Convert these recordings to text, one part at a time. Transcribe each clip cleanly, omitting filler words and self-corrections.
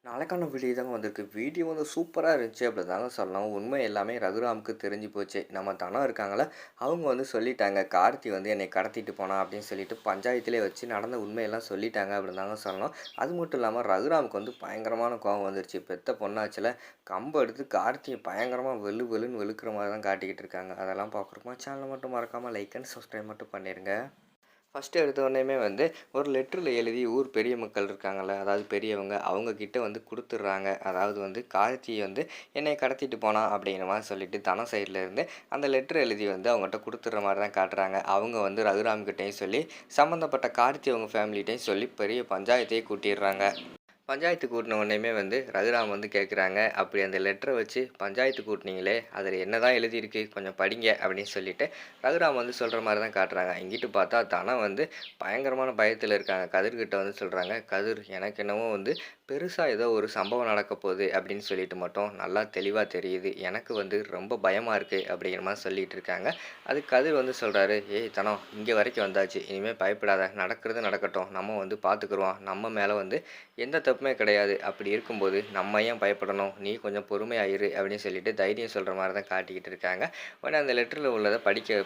நாளைக்கான வீடியோ தாங்க வந்திருக்கு. வீடியோ வந்து சூப்பரா இருந்துச்சு அப்படிதாங்க சொல்லலாம். உண்மை எல்லாமே ரகுராமுக்கு தெரிஞ்சு போச்சு. நம்ம தனம் இருக்காங்கல்ல, அவங்க வந்து சொல்லிட்டாங்க. கார்த்தி வந்து என்னை கடத்திட்டு போனான் அப்படின்னு சொல்லிட்டு பஞ்சாயத்திலே வச்சு நடந்த உண்மையெல்லாம் சொல்லிட்டாங்க அப்படின்னு தாங்க சொல்லணும். அது மட்டும் இல்லாம ரகுராமுக்கு வந்து பயங்கரமான கோவம் வந்துருச்சு. பெத்த பொண்ணாச்சுல, கம்ப எடுத்து கார்த்திய பயங்கரமா வெளு வெளுன்னு வெளுக்கிற மாரி தான் காட்டிக்கிட்டு இருக்காங்க. அதெல்லாம் பார்க்குறோமா சேனலை மட்டும் மறக்காம லைக் அண்ட் சப்ஸ்கிரைப் மட்டும் பண்ணிருங்க. ஃபஸ்ட்டு எடுத்தோடனேயுமே வந்து ஒரு லெட்டரில் எழுதி ஊர் பெரிய மக்கள் இருக்காங்கள்ல, அதாவது பெரியவங்க, அவங்க கிட்ட வந்து குடுத்துடுறாங்க. அதாவது வந்து கார்த்தி வந்து என்னைய கடத்திட்டு போனான் அப்படிங்கிற மாரி சொல்லிட்டு தனம் சைட்ல இருந்து அந்த லெட்டர் எழுதி வந்து அவங்ககிட்ட குடுத்துடுற மாரி தான் காட்டுறாங்க. அவங்க வந்து ரகுராம் கிட்டயும் சொல்லி, சம்மந்தப்பட்ட கார்த்தி அவங்க ஃபேமிலிட்டயும் சொல்லி பெரிய பஞ்சாயத்தையே கூட்டிடுறாங்க. பஞ்சாயத்து கூட்டின உடனேயுமே வந்து ரகுராம் வந்து கேட்குறாங்க, அப்படி அந்த லெட்டரை வச்சு பஞ்சாயத்து கூட்டினீங்களே, அதில் என்ன தான் எழுதியிருக்கு கொஞ்சம் படிங்க அப்படின்னு சொல்லிட்டு ரகுராம் வந்து சொல்கிற மாதிரி தான் காட்டுறாங்க. இங்கிட்டு பார்த்தா தனம் வந்து பயங்கரமான பயத்தில் இருக்காங்க. கதிர்கிட்ட வந்து சொல்கிறாங்க, கதிர் எனக்கு என்னவோ வந்து பெருசாக ஏதோ ஒரு சம்பவம் நடக்க போகுது அப்படின்னு சொல்லிட்டு மட்டும் நல்லா தெளிவாக தெரியுது. எனக்கு வந்து ரொம்ப பயமாக இருக்குது அப்படிங்கிற மாதிரி சொல்லிட்டு இருக்காங்க. அதுக்கு கதிர் வந்து சொல்கிறாரு, ஏய் தனம் இங்கே வரைக்கும் வந்தாச்சு, இனிமேல் பயப்படாத, நடக்கிறது நடக்கட்டும், நம்ம வந்து பார்த்துக்குருவோம், நம்ம மேலே வந்து எந்த தப்புமே கிடையாது. அப்படி இருக்கும்போது நம்ம ஏன் பயப்படணும்? நீ கொஞ்சம் பொறுமையாயிரு அப்படின்னு சொல்லிட்டு தைரியம் சொல்கிற மாதிரி தான் காட்டிக்கிட்டு இருக்காங்க. உடனே அந்த லெட்டரில் உள்ளதை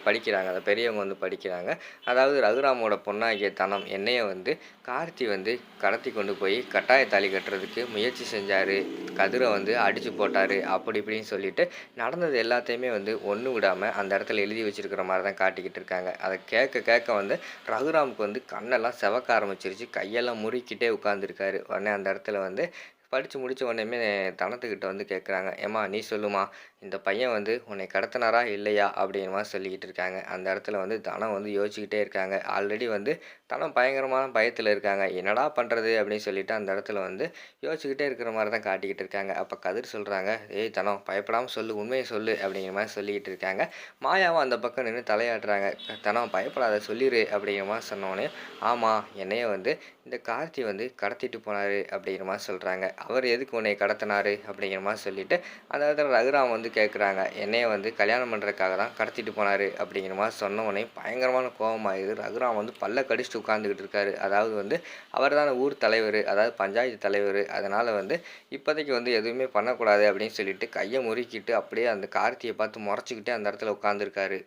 படிக்கிறாங்க. அந்த பெரியவங்க வந்து படிக்கிறாங்க. அதாவது ரகுராமோட பொண்ணாகிய தனம் என்னைய வந்து கார்த்தி வந்து கடத்தி கொண்டு போய் கட்டாய தாலி கட்டுறதுக்கு முயற்சி செஞ்சார். கதிரை வந்து அடித்து போட்டார். அப்படி இப்படின்னு சொல்லிட்டு நடந்தது எல்லாத்தையுமே வந்து ஒன்று விடாமல் அந்த இடத்துல எழுதி வச்சிருக்கிற மாதிரி தான் காட்டிக்கிட்டு இருக்காங்க. அதை கேட்க கேட்க வந்து ரகுராமுக்கு வந்து கண்ணெல்லாம் செவக்க ஆரம்பிச்சிருச்சு. கையெல்லாம் முறுக்கிட்டே உட்காந்துருக்காரு. உடனே அந்த இடத்துல வந்து படித்து முடித்த உடனேயுமே தனத்துக்கிட்ட வந்து கேட்குறாங்க, ஏம்மா நீ சொல்லுமா, இந்த பையன் வந்து உன்னை கடத்தினாரா இல்லையா அப்படிங்கிற மாதிரி சொல்லிக்கிட்டு இருக்காங்க. அந்த இடத்துல வந்து தனம் வந்து யோசிச்சுக்கிட்டே இருக்காங்க. ஆல்ரெடி வந்து தனம் பயங்கரமான பயத்தில் இருக்காங்க. என்னடா பண்ணுறது அப்படின்னு சொல்லிட்டு அந்த இடத்துல வந்து யோசிச்சுக்கிட்டே இருக்கிற மாதிரி தான் காட்டிக்கிட்டு இருக்காங்க. அப்போ கதிர் சொல்கிறாங்க, ஏய் தனம் பயப்படாமல் சொல்லு, உண்மையை சொல்லு அப்படிங்கிற மாதிரி சொல்லிக்கிட்டு இருக்காங்க. மாயாவும் அந்த பக்கம் நின்று தலையாட்டுறாங்க. தனம் பயப்படாத சொல்லிடு அப்படிங்கிற மாதிரி சொன்னோடனே, ஆமாம் என்னைய வந்து இந்த கார்த்தி வந்து கடத்திட்டு போனார் அப்படிங்கிற மாதிரி சொல்கிறாங்க. அவர் எதுக்கு உன்னை கடத்தினாரு அப்படிங்கிற மாதிரி சொல்லிவிட்டு அந்த இடத்துல ரகுராம் வந்து கேட்குறாங்க, என்னைய வந்து கல்யாணம் பண்ணுறதுக்காக தான் கடத்திட்டு போனார் அப்படிங்கிற மாதிரி சொன்ன உடனே பயங்கரமான கோபமாகிடுது. ரகுராம் வந்து பல்ல கடிச்சிட்டு உட்காந்துக்கிட்டு இருக்காரு. அதாவது வந்து அவர் தான் ஊர் தலைவர், அதாவது பஞ்சாயத்து தலைவர். அதனால் வந்து இப்போதைக்கு வந்து எதுவுமே பண்ணக்கூடாது அப்படின்னு சொல்லிட்டு கையை முறுக்கிட்டு அப்படியே அந்த கார்த்தியை பார்த்து முறைச்சிக்கிட்டே அந்த இடத்துல உட்காந்துருக்காரு.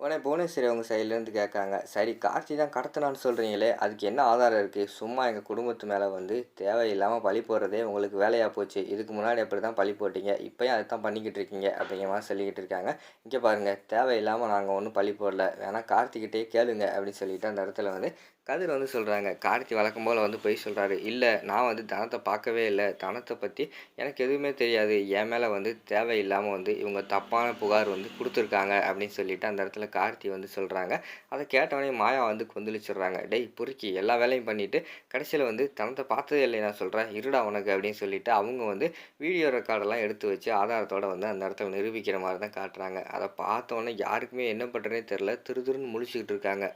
உடனே புவனேஸ்வரி அவங்க சைட்லேருந்து கேட்காங்க, சரி கார்த்தி தான் கடத்தினான்னு சொல்கிறீங்களே, அதுக்கு என்ன ஆதாரம் இருக்குது? சும்மா எங்கள் குடும்பத்து மேலே வந்து தேவையில்லாமல் பழி போடுறதே உங்களுக்கு வேலையாக போச்சு. இதுக்கு முன்னாடி அப்படி தான் பழி போட்டீங்க, இப்போயும் அதை தான் பண்ணிக்கிட்டு இருக்கீங்க அப்படிங்கிற மாதிரி சொல்லிக்கிட்டு இருக்காங்க. இங்கே பாருங்கள், தேவையில்லாமல் நாங்கள் ஒன்றும் பழி போடல, வேணால் கார்த்திக்கிட்டே கேளுங்க அப்படின்னு சொல்லிட்டு அந்த இடத்துல வந்து கதிர் வந்து சொல்கிறாங்க. கார்த்தி வழக்கம் போல் வந்து பொய் சொல்கிறாரு. இல்லை நான் வந்து தனத்தை பார்க்கவே இல்லை, தனத்தை பற்றி எனக்கு எதுவுமே தெரியாது, என் மேலே வந்து தேவையில்லாமல் வந்து இவங்க தப்பான புகார் வந்து கொடுத்துருக்காங்க அப்படின்னு சொல்லிட்டு அந்த இடத்துல கார்த்தி வந்து சொல்கிறாங்க. அதை கேட்டவொடனே மாயா வந்து கொந்தளிச்சிடுறாங்க. டேய் பொறுக்கி எல்லா வேலையும் பண்ணிவிட்டு கடைசியில் வந்து தனத்தை பார்த்ததே இல்லை நான் சொல்கிறேன், இருடா உனக்கு அப்படின்னு சொல்லிட்டு அவங்க வந்து வீடியோ ரெக்கார்டெல்லாம் எடுத்து வச்சு ஆதாரத்தோடு வந்து அந்த இடத்துல நிரூபிக்கிற மாதிரி தான் காட்டுறாங்க. அதை பார்த்தோன்னே யாருக்குமே என்ன பண்ணுறதுனே தெரில, திருன்னு முழிச்சுக்கிட்டு இருக்காங்க.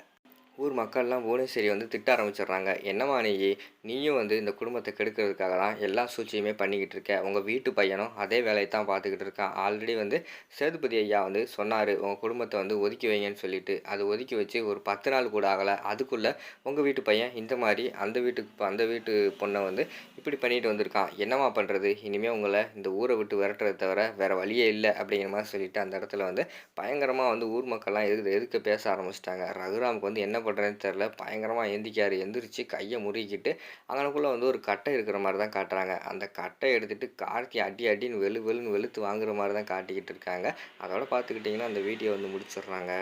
ஊர் மக்கள்லாம் புவனேஸ்வரி வந்து திட்ட ஆரம்பிச்சிடுறாங்க. என்னம்மா நீயும் வந்து இந்த குடும்பத்தை கெடுக்கிறதுக்காக தான் எல்லா சூழ்ச்சியுமே பண்ணிக்கிட்டு இருக்க. உங்கள் வீட்டு பையனும் அதே வேலையை தான் பார்த்துக்கிட்டு இருக்கான். ஆல்ரெடி வந்து சேதுபதி ஐயா வந்து சொன்னார், உங்கள் குடும்பத்தை வந்து ஒதுக்கி வைங்கன்னு சொல்லிட்டு. அது ஒதுக்கி வச்சு ஒரு 10 நாள் கூட ஆகலை. அதுக்குள்ளே உங்கள் வீட்டு பையன் இந்த மாதிரி அந்த வீட்டு பொண்ணை வந்து இப்படி பண்ணிட்டு வந்திருக்கான். என்னம்மா பண்ணுறது? இனிமேல் உங்களை இந்த ஊரை விட்டு விரட்டுறதை தவிர வேறு வழியே இல்லை அப்படிங்கிற மாதிரி சொல்லிட்டு அந்த இடத்துல வந்து பயங்கரமாக வந்து ஊர் மக்கள்லாம் எதுக்க பேச ஆரம்பிச்சிட்டாங்க. ரகுராமுக்கு வந்து என்ன பண்ணுறதுன்னு தெரில, பயங்கரமாக எந்திரிச்சு கையை முறுக்கிட்டு அங்கனக்குள்ளே வந்து ஒரு கட்டை இருக்கிற மாதிரி தான் காட்டுறாங்க. அந்த கட்டை எடுத்துகிட்டு கார்த்தி அடி அடின்னு வெளுன்னு வெளுத்து வாங்குற மாதிரி தான் காட்டிக்கிட்டு இருக்காங்க. அதோட பார்த்துக்கிட்டிங்கன்னா அந்த வீடியோ வந்து முடிச்சிடுறாங்க.